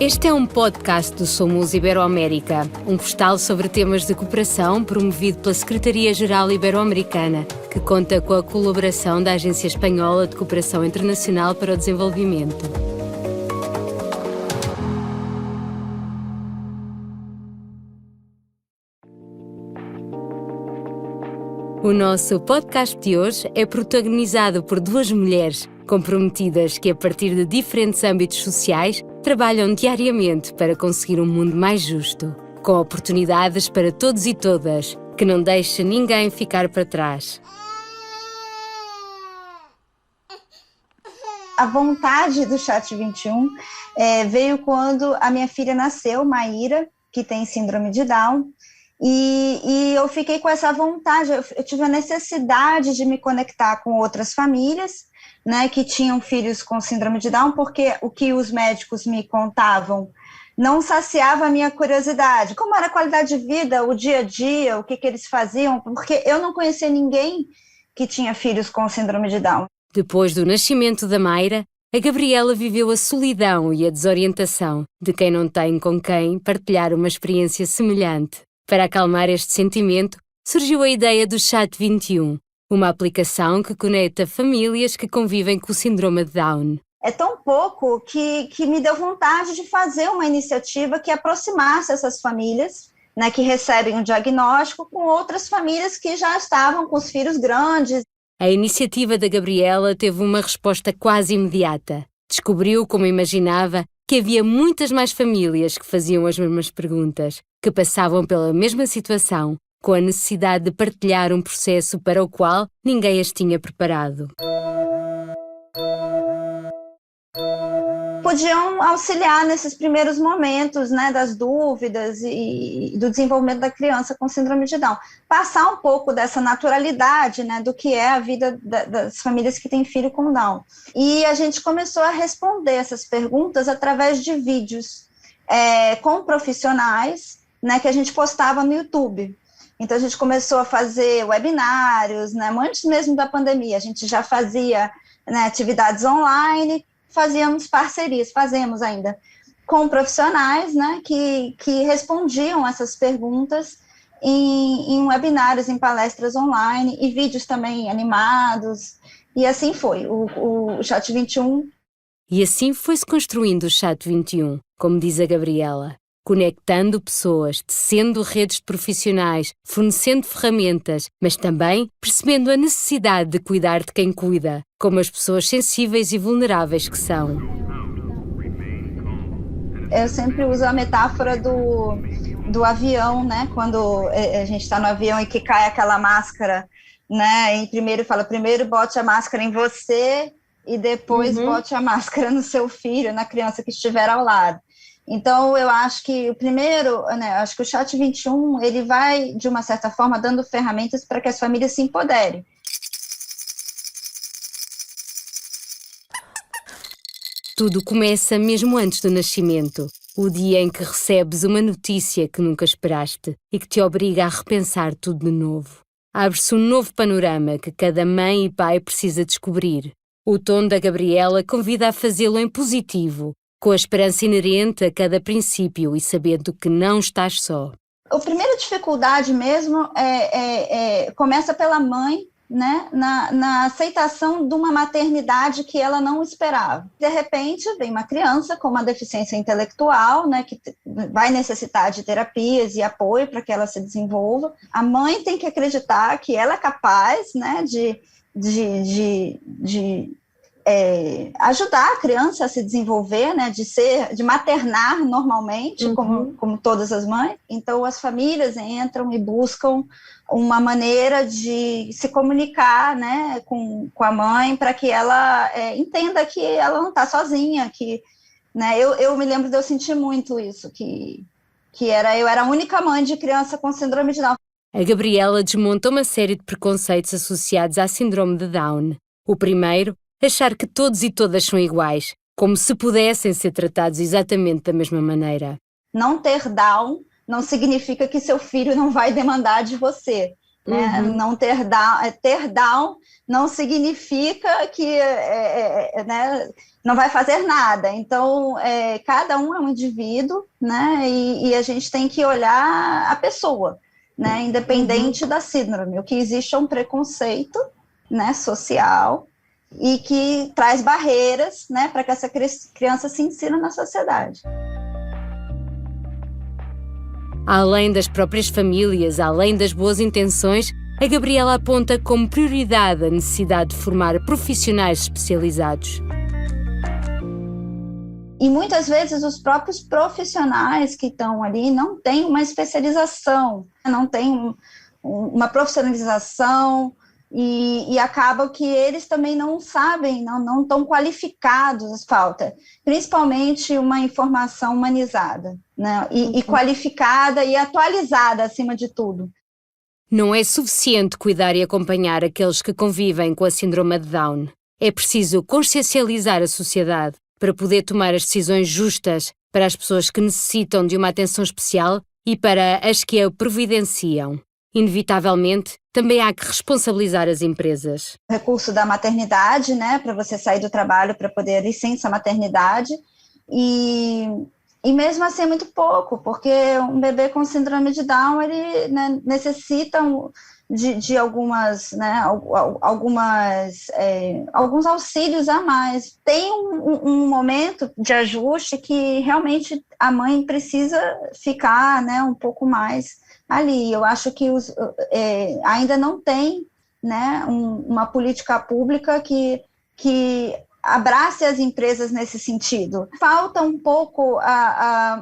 Este é um podcast do Somos Iberoamérica, um postal sobre temas de cooperação promovido pela Secretaria-Geral Ibero-Americana, que conta com a colaboração da Agência Espanhola de Cooperação Internacional para o Desenvolvimento. O nosso podcast de hoje é protagonizado por duas mulheres comprometidas que, a partir de diferentes âmbitos sociais, trabalham diariamente para conseguir um mundo mais justo, com oportunidades para todos e todas, que não deixe ninguém ficar para trás. A vontade do Chat21 veio quando a minha filha nasceu, Maíra, que tem síndrome de Down, e eu fiquei com essa vontade, eu tive a necessidade de me conectar com outras famílias, né, que tinham filhos com síndrome de Down, porque o que os médicos me contavam não saciava a minha curiosidade. Como era a qualidade de vida, o dia a dia, o que eles faziam, porque eu não conhecia ninguém que tinha filhos com síndrome de Down. Depois do nascimento da Mayra, a Gabriela viveu a solidão e a desorientação de quem não tem com quem partilhar uma experiência semelhante. Para acalmar este sentimento, surgiu a ideia do Chat21, uma aplicação que conecta famílias que convivem com o síndrome de Down. É tão pouco que me deu vontade de fazer uma iniciativa que aproximasse essas famílias, né, que recebem um diagnóstico, com outras famílias que já estavam com os filhos grandes. A iniciativa da Gabriela teve uma resposta quase imediata. Descobriu, como imaginava, que havia muitas mais famílias que faziam as mesmas perguntas, que passavam pela mesma situação, com a necessidade de partilhar um processo para o qual ninguém as tinha preparado. Podiam auxiliar nesses primeiros momentos, né, das dúvidas e do desenvolvimento da criança com síndrome de Down. Passar um pouco dessa naturalidade, né, do que é a vida das famílias que têm filho com Down. E a gente começou a responder essas perguntas através de vídeos com profissionais, né, que a gente postava no YouTube. Então, a gente começou a fazer webinários, né, antes mesmo da pandemia. A gente já fazia, né, atividades online, fazemos ainda, com profissionais, né, que respondiam essas perguntas em webinários, em palestras online, e vídeos também animados, e assim foi, o Chat21. E assim foi-se construindo o Chat21, como diz a Gabriela, conectando pessoas, tecendo redes de profissionais, fornecendo ferramentas, mas também percebendo a necessidade de cuidar de quem cuida, como as pessoas sensíveis e vulneráveis que são. Eu sempre uso a metáfora do avião, né? Quando a gente está no avião e que cai aquela máscara, né? E primeiro bote a máscara em você e depois bote a máscara no seu filho, na criança que estiver ao lado. Então, eu acho que o primeiro, né, acho que o Chat21, ele vai, de uma certa forma, dando ferramentas para que as famílias se empoderem. Tudo começa mesmo antes do nascimento, o dia em que recebes uma notícia que nunca esperaste e que te obriga a repensar tudo de novo. Abre-se um novo panorama que cada mãe e pai precisa descobrir. O tom da Gabriela convida a fazê-lo em positivo, com a esperança inerente a cada princípio e sabendo que não estás só. A primeira dificuldade mesmo começa pela mãe, né, na aceitação de uma maternidade que ela não esperava. De repente, vem uma criança com uma deficiência intelectual, né, que vai necessitar de terapias e apoio para que ela se desenvolva. A mãe tem que acreditar que ela é capaz, né, de ajudar a criança a se desenvolver, né, de maternar normalmente, como todas as mães. Então, as famílias entram e buscam uma maneira de se comunicar, né, com a mãe, para que ela entenda que ela não está sozinha, que, né, eu me lembro de eu sentir muito isso, que eu era a única mãe de criança com síndrome de Down. A Gabriela desmonta uma série de preconceitos associados à síndrome de Down. O primeiro, achar que todos e todas são iguais, como se pudessem ser tratados exatamente da mesma maneira. Não ter Down não significa que seu filho não vai demandar de você, né? Não ter down não significa que né, não vai fazer nada. Então, cada um é um indivíduo, né? E a gente tem que olhar a pessoa, né? Independente da síndrome. O que existe é um preconceito, né, social, e que traz barreiras, né, para que essa criança se insira na sociedade. Além das próprias famílias, além das boas intenções, a Gabriela aponta como prioridade a necessidade de formar profissionais especializados. E muitas vezes os próprios profissionais que estão ali não têm uma especialização, não têm uma profissionalização, e acaba que eles também não sabem, não estão qualificados, falta principalmente uma informação humanizada, né? E qualificada e atualizada acima de tudo. Não é suficiente cuidar e acompanhar aqueles que convivem com a síndrome de Down. É preciso consciencializar a sociedade para poder tomar as decisões justas para as pessoas que necessitam de uma atenção especial e para as que a providenciam. Inevitavelmente, também há que responsabilizar as empresas. O recurso da maternidade, né, para você sair do trabalho para poder licença maternidade, e mesmo assim é muito pouco, porque um bebê com síndrome de Down, ele, né, necessita de algumas, né, alguns auxílios a mais. Tem um momento de ajuste que realmente a mãe precisa ficar, né, um pouco mais ali. Eu acho que ainda não tem, né, uma política pública que abrace as empresas nesse sentido. Falta um pouco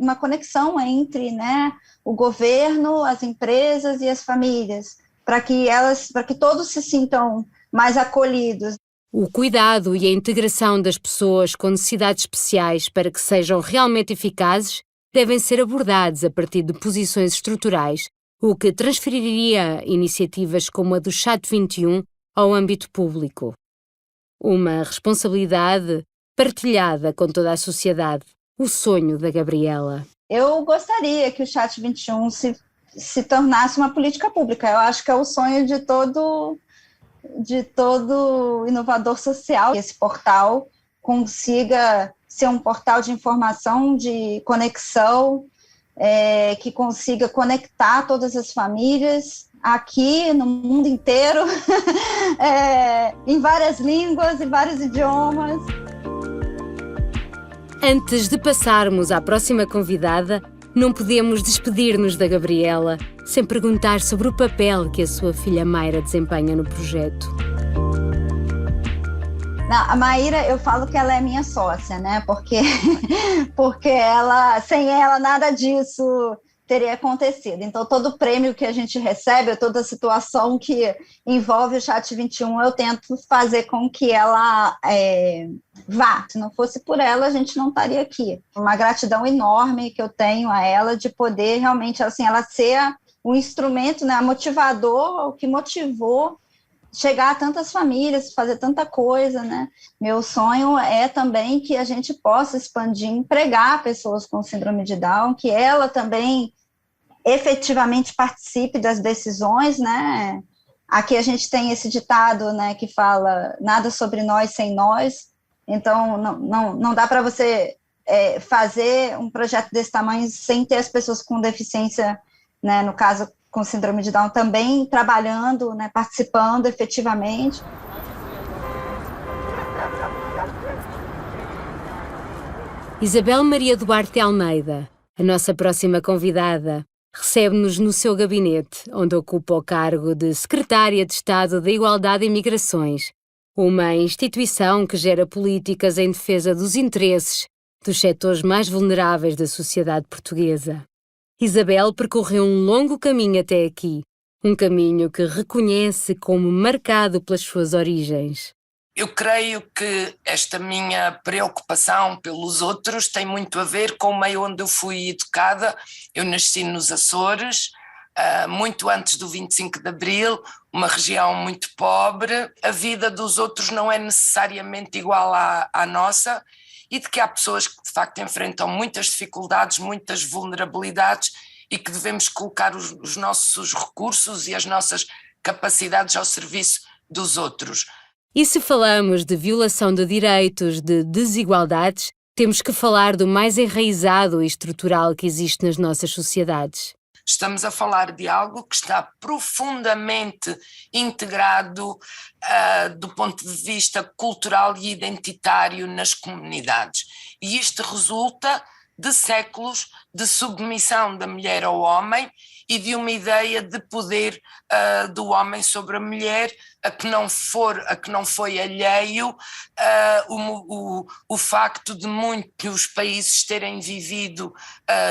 uma conexão entre, né, o governo, as empresas e as famílias, para que todos se sintam mais acolhidos. O cuidado e a integração das pessoas com necessidades especiais para que sejam realmente eficazes devem ser abordados a partir de posições estruturais, o que transferiria iniciativas como a do Chat 21 ao âmbito público. Uma responsabilidade partilhada com toda a sociedade, o sonho da Gabriela. Eu gostaria que o Chat 21 se tornasse uma política pública. Eu acho que é o sonho de todo inovador social, que esse portal consiga ser um portal de informação, de conexão, que consiga conectar todas as famílias aqui no mundo inteiro, em várias línguas e vários idiomas. Antes de passarmos à próxima convidada, não podemos despedir-nos da Gabriela sem perguntar sobre o papel que a sua filha Mayra desempenha no projeto. Não, a Maíra, eu falo que ela é minha sócia, né? Porque sem ela nada disso teria acontecido. Então, todo prêmio que a gente recebe, toda situação que envolve o Chat 21, eu tento fazer com que ela vá. Se não fosse por ela, a gente não estaria aqui. Uma gratidão enorme que eu tenho a ela de poder realmente, assim, ela ser um instrumento, né, motivador, o que motivou chegar a tantas famílias, fazer tanta coisa, né? Meu sonho é também que a gente possa expandir, empregar pessoas com síndrome de Down, que ela também efetivamente participe das decisões, né? Aqui a gente tem esse ditado, né, que fala nada sobre nós sem nós. Então, não dá para você fazer um projeto desse tamanho sem ter as pessoas com deficiência, né, no caso, com síndrome de Down, também trabalhando, né, participando efetivamente. Isabel Maria Duarte Almeida, a nossa próxima convidada, recebe-nos no seu gabinete, onde ocupa o cargo de Secretária de Estado da Igualdade e Migrações, uma instituição que gera políticas em defesa dos interesses dos setores mais vulneráveis da sociedade portuguesa. Isabel percorreu um longo caminho até aqui, um caminho que reconhece como marcado pelas suas origens. Eu creio que esta minha preocupação pelos outros tem muito a ver com o meio onde eu fui educada. Eu nasci nos Açores, muito antes do 25 de Abril, uma região muito pobre. A vida dos outros não é necessariamente igual à nossa, e de que há pessoas que de facto enfrentam muitas dificuldades, muitas vulnerabilidades, e que devemos colocar os nossos recursos e as nossas capacidades ao serviço dos outros. E se falamos de violação de direitos, de desigualdades, temos que falar do mais enraizado e estrutural que existe nas nossas sociedades. Estamos a falar de algo que está profundamente integrado do ponto de vista cultural e identitário nas comunidades. E isto resulta de séculos de submissão da mulher ao homem e de uma ideia de poder do homem sobre a mulher a que não foi alheio o facto de muitos países terem vivido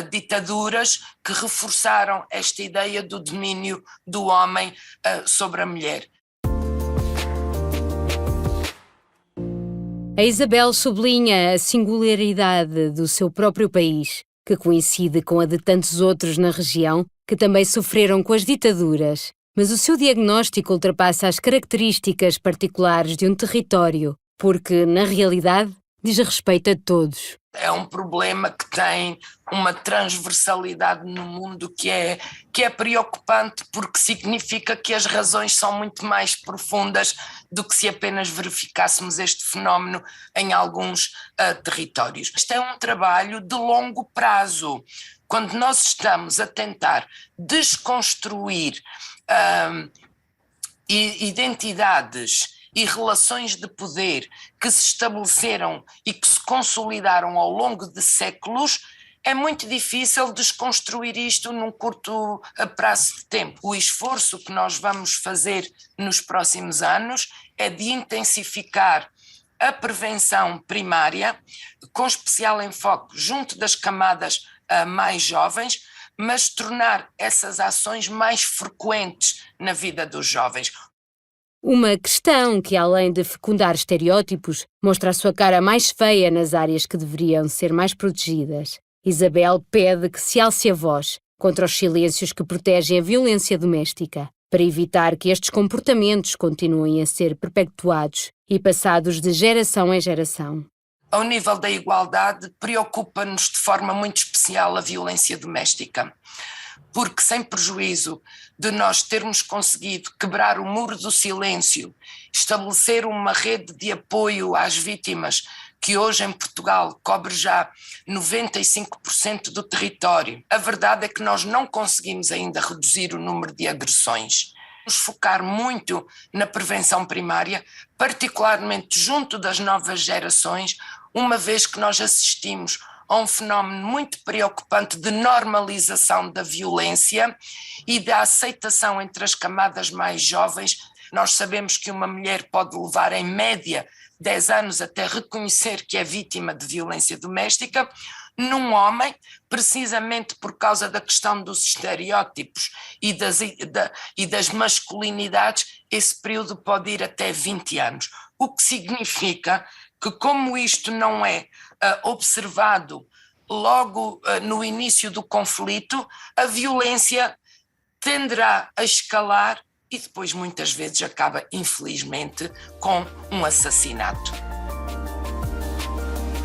ditaduras que reforçaram esta ideia do domínio do homem sobre a mulher. A Isabel sublinha a singularidade do seu próprio país, que coincide com a de tantos outros na região que também sofreram com as ditaduras. Mas o seu diagnóstico ultrapassa as características particulares de um território, porque, na realidade, diz respeito a todos. É um problema que tem uma transversalidade no mundo que é preocupante, porque significa que as razões são muito mais profundas do que se apenas verificássemos este fenómeno em alguns territórios. Este é um trabalho de longo prazo. Quando nós estamos a tentar desconstruir identidades e relações de poder que se estabeleceram e que se consolidaram ao longo de séculos, é muito difícil desconstruir isto num curto prazo de tempo. O esforço que nós vamos fazer nos próximos anos é de intensificar a prevenção primária, com especial enfoque junto das camadas mais jovens, mas tornar essas ações mais frequentes na vida dos jovens. Uma questão que, além de fecundar estereótipos, mostra a sua cara mais feia nas áreas que deveriam ser mais protegidas. Isabel pede que se alce a voz contra os silêncios que protegem a violência doméstica, para evitar que estes comportamentos continuem a ser perpetuados e passados de geração em geração. Ao nível da igualdade, preocupa-nos de forma muito especial a violência doméstica, porque sem prejuízo de nós termos conseguido quebrar o muro do silêncio, estabelecer uma rede de apoio às vítimas, que hoje em Portugal cobre já 95% do território. A verdade é que nós não conseguimos ainda reduzir o número de agressões. Vamos focar muito na prevenção primária, particularmente junto das novas gerações, uma vez que nós assistimos a um fenómeno muito preocupante de normalização da violência e da aceitação entre as camadas mais jovens. Nós sabemos que uma mulher pode levar em média 10 anos até reconhecer que é vítima de violência doméstica. Num homem, precisamente por causa da questão dos estereótipos e das masculinidades, esse período pode ir até 20 anos. O que significa que, como isto não é observado logo no início do conflito, a violência tenderá a escalar e depois muitas vezes acaba, infelizmente, com um assassinato.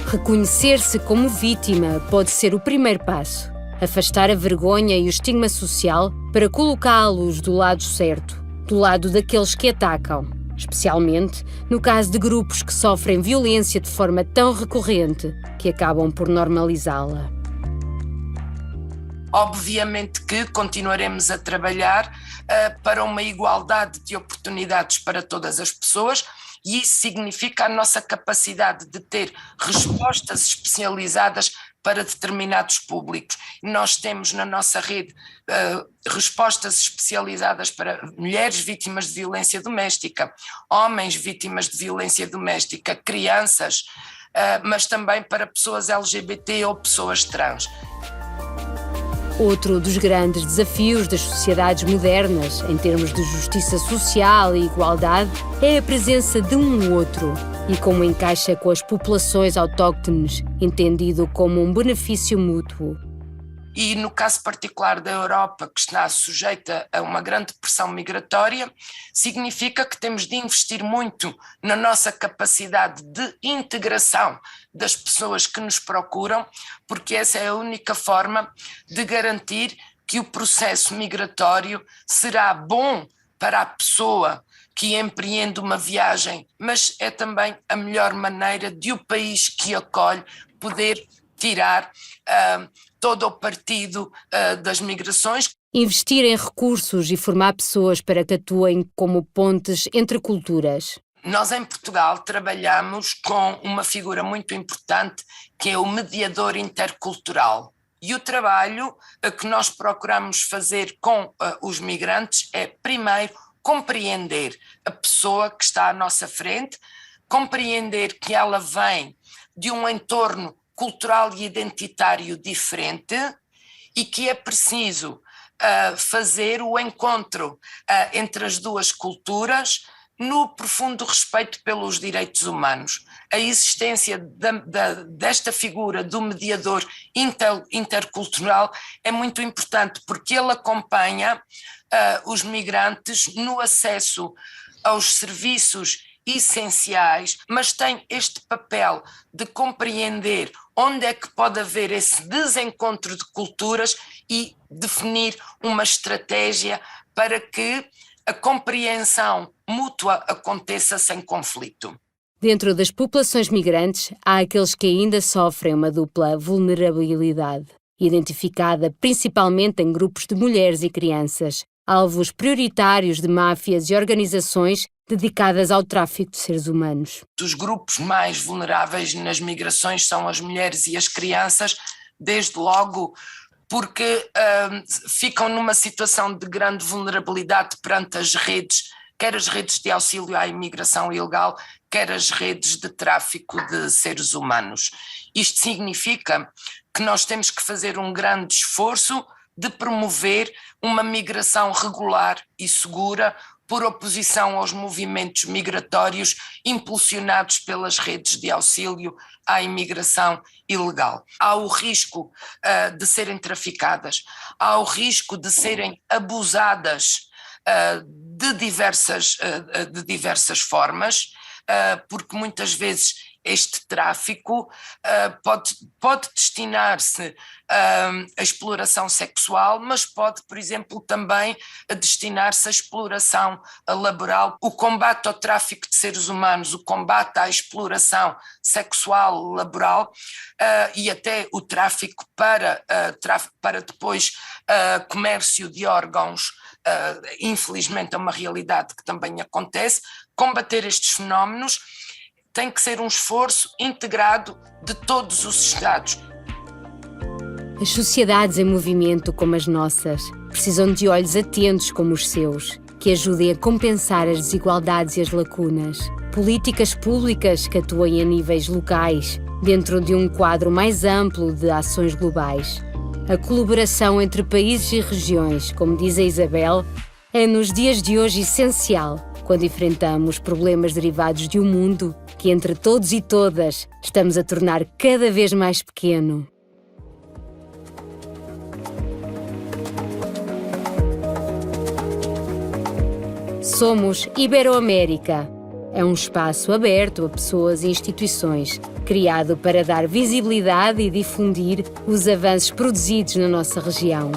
Reconhecer-se como vítima pode ser o primeiro passo. Afastar a vergonha e o estigma social para colocá-los do lado certo, do lado daqueles que atacam, especialmente no caso de grupos que sofrem violência de forma tão recorrente que acabam por normalizá-la. Obviamente que continuaremos a trabalhar para uma igualdade de oportunidades para todas as pessoas, e isso significa a nossa capacidade de ter respostas especializadas para determinados públicos. Nós temos na nossa rede respostas especializadas para mulheres vítimas de violência doméstica, homens vítimas de violência doméstica, crianças, mas também para pessoas LGBT ou pessoas trans. Outro dos grandes desafios das sociedades modernas, em termos de justiça social e igualdade, é a presença de um outro e como encaixa com as populações autóctones, entendido como um benefício mútuo. E no caso particular da Europa, que está sujeita a uma grande pressão migratória, significa que temos de investir muito na nossa capacidade de integração das pessoas que nos procuram, porque essa é a única forma de garantir que o processo migratório será bom para a pessoa que empreende uma viagem, mas é também a melhor maneira de o país que acolhe poder tirar todo o partido das migrações. Investir em recursos e formar pessoas para que atuem como pontes entre culturas. Nós em Portugal trabalhamos com uma figura muito importante que é o mediador intercultural. E o trabalho que nós procuramos fazer com os migrantes é, primeiro, compreender a pessoa que está à nossa frente, compreender que ela vem de um entorno cultural e identitário diferente e que é preciso fazer o encontro entre as duas culturas no profundo respeito pelos direitos humanos. A existência desta figura do mediador intercultural é muito importante porque ele acompanha os migrantes no acesso aos serviços essenciais, mas tem este papel de compreender onde é que pode haver esse desencontro de culturas e definir uma estratégia para que a compreensão mútua aconteça sem conflito. Dentro das populações migrantes, há aqueles que ainda sofrem uma dupla vulnerabilidade, identificada principalmente em grupos de mulheres e crianças, alvos prioritários de máfias e organizações dedicadas ao tráfico de seres humanos. Os grupos mais vulneráveis nas migrações são as mulheres e as crianças, desde logo porque ficam numa situação de grande vulnerabilidade perante as redes, quer as redes de auxílio à imigração ilegal, quer as redes de tráfico de seres humanos. Isto significa que nós temos que fazer um grande esforço de promover uma migração regular e segura, por oposição aos movimentos migratórios impulsionados pelas redes de auxílio à imigração ilegal. Há o risco de serem traficadas, há o risco de serem abusadas de diversas formas, porque muitas vezes este tráfico pode destinar-se à exploração sexual, mas pode, por exemplo, também destinar-se à exploração laboral. O combate ao tráfico de seres humanos, o combate à exploração sexual laboral e até o tráfico para depois comércio de órgãos, infelizmente é uma realidade que também acontece. Combater estes fenómenos tem que ser um esforço integrado de todos os Estados. As sociedades em movimento como as nossas precisam de olhos atentos como os seus, que ajudem a compensar as desigualdades e as lacunas. Políticas públicas que atuem a níveis locais, dentro de um quadro mais amplo de ações globais. A colaboração entre países e regiões, como diz a Isabel, é nos dias de hoje essencial quando enfrentamos problemas derivados de um mundo que entre todos e todas estamos a tornar cada vez mais pequeno. Somos Iberoamérica. É um espaço aberto a pessoas e instituições, criado para dar visibilidade e difundir os avanços produzidos na nossa região.